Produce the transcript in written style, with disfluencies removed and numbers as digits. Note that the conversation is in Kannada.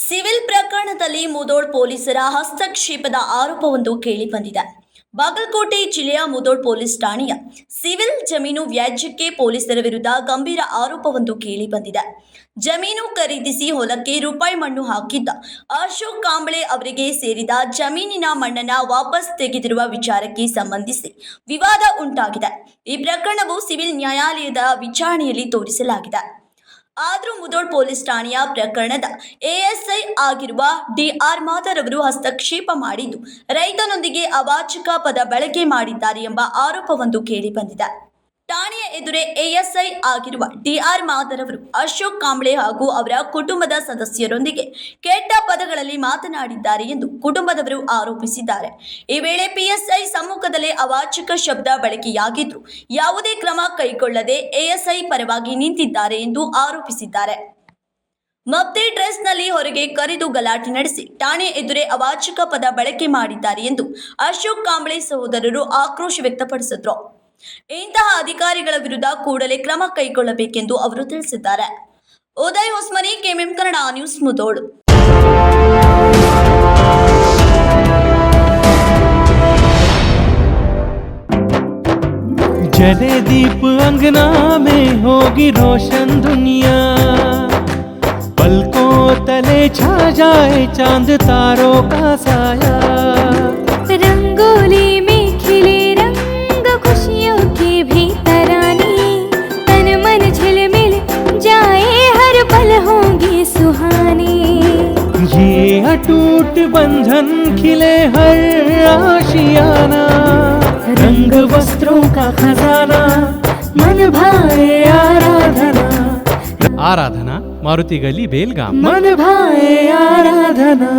ಸಿವಿಲ್ ಪ್ರಕರಣದಲ್ಲಿ ಮುಧೋಳ್ ಪೊಲೀಸರ ಹಸ್ತಕ್ಷೇಪದ ಆರೋಪವೊಂದು ಕೇಳಿಬಂದಿದೆ. ಬಾಗಲಕೋಟೆ ಜಿಲ್ಲೆಯ ಮುಧೋಳ್ ಪೊಲೀಸ್ ಠಾಣೆಯ ಸಿವಿಲ್ ಜಮೀನು ವ್ಯಾಜ್ಯಕ್ಕೆ ಪೊಲೀಸರ ವಿರುದ್ಧ ಗಂಭೀರ ಆರೋಪವೊಂದು ಕೇಳಿಬಂದಿದೆ. ಜಮೀನು ಖರೀದಿಸಿ ಹೊಲಕ್ಕೆ ರೂಪಾಯಿ ಮಣ್ಣು ಹಾಕಿದ್ದ ಅಶೋಕ್ ಕಾಂಬ್ಳೆ ಅವರಿಗೆ ಸೇರಿದ ಜಮೀನಿನ ಮಣ್ಣನ್ನು ವಾಪಸ್ ತೆಗೆದಿರುವ ವಿಚಾರಕ್ಕೆ ಸಂಬಂಧಿಸಿ ವಿವಾದ ಉಂಟಾಗಿದೆ. ಈ ಪ್ರಕರಣವು ಸಿವಿಲ್ ನ್ಯಾಯಾಲಯದ ವಿಚಾರಣೆಯಲ್ಲಿ ತೋರಿಸಲಾಗಿದೆ. ಆದರೂ ಮುಧೋಳ್ ಪೊಲೀಸ್ ಠಾಣೆಯ ಪ್ರಕರಣದ ಎಎಸ್ಐ ಆಗಿರುವ ಡಿಆರ್ ಮಾದರ್ ಅವರು ಹಸ್ತಕ್ಷೇಪ ಮಾಡಿದ್ದು ರೈತನೊಂದಿಗೆ ಅವಾಚಕ ಪದ ಬಳಕೆ ಮಾಡಿದ್ದಾರೆ ಎಂಬ ಆರೋಪವೊಂದು ಕೇಳಿಬಂದಿದೆ. ಠಾಣೆಯ ಎದುರೇ ಎಎಸ್ಐ ಆಗಿರುವ ಡಿಆರ್ ಮಾದರ್ ಅವರು ಅಶೋಕ್ ಕಾಂಬ್ಳೆ ಹಾಗೂ ಅವರ ಕುಟುಂಬದ ಸದಸ್ಯರೊಂದಿಗೆ ಕೆಟ್ಟ ಪದಗಳಲ್ಲಿ ಮಾತನಾಡಿದ್ದಾರೆ ಎಂದು ಕುಟುಂಬದವರು ಆರೋಪಿಸಿದ್ದಾರೆ. ಈ ವೇಳೆ ಪಿಎಸ್ಐ ಸಮ್ಮುಖದಲ್ಲೇ ಅವಾಚಕ ಶಬ್ದ ಬಳಕೆಯಾಗಿದ್ದು ಯಾವುದೇ ಕ್ರಮ ಕೈಗೊಳ್ಳದೆ ಎಎಸ್ಐ ಪರವಾಗಿ ನಿಂತಿದ್ದಾರೆ ಎಂದು ಆರೋಪಿಸಿದ್ದಾರೆ. ಮಫ್ತಿ ಡ್ರೆಸ್ನಲ್ಲಿ ಹೊರಗೆ ಕರೆದು ಗಲಾಟೆ ನಡೆಸಿ ಠಾಣೆ ಎದುರೇ ಅವಾಚಕ ಪದ ಬಳಕೆ ಮಾಡಿದ್ದಾರೆ ಎಂದು ಅಶೋಕ್ ಕಾಂಬ್ಳೆ ಸಹೋದರರು ಆಕ್ರೋಶ ವ್ಯಕ್ತಪಡಿಸಿದರು. ಇಂತಹ ಅಧಿಕಾರಿಗಳ ವಿರುದ್ಧ ಕೂಡಲೇ ಕ್ರಮ ಕೈಗೊಳ್ಳಬೇಕೆಂದು ಅವರು ತಿಳಿಸಿದ್ದಾರೆ. Uday Hosmani, KMM Kannada news, Mudhol. जले दीप अंगना में होगी रोशन दुनिया, पलकों तले छा जाए चांद तारों का साया, रंगोली में खिले रंग खुशियों के भी तराने, तन मन झिलमिल जाए हर पल होंगे सुहाने, ये अटूट बंधन खिले हर आशियाना, रंग वस्त्रों का खजाना, मन भाए आराधना. आराधना मारुति गली बेलगाम. मन भाए आराधना.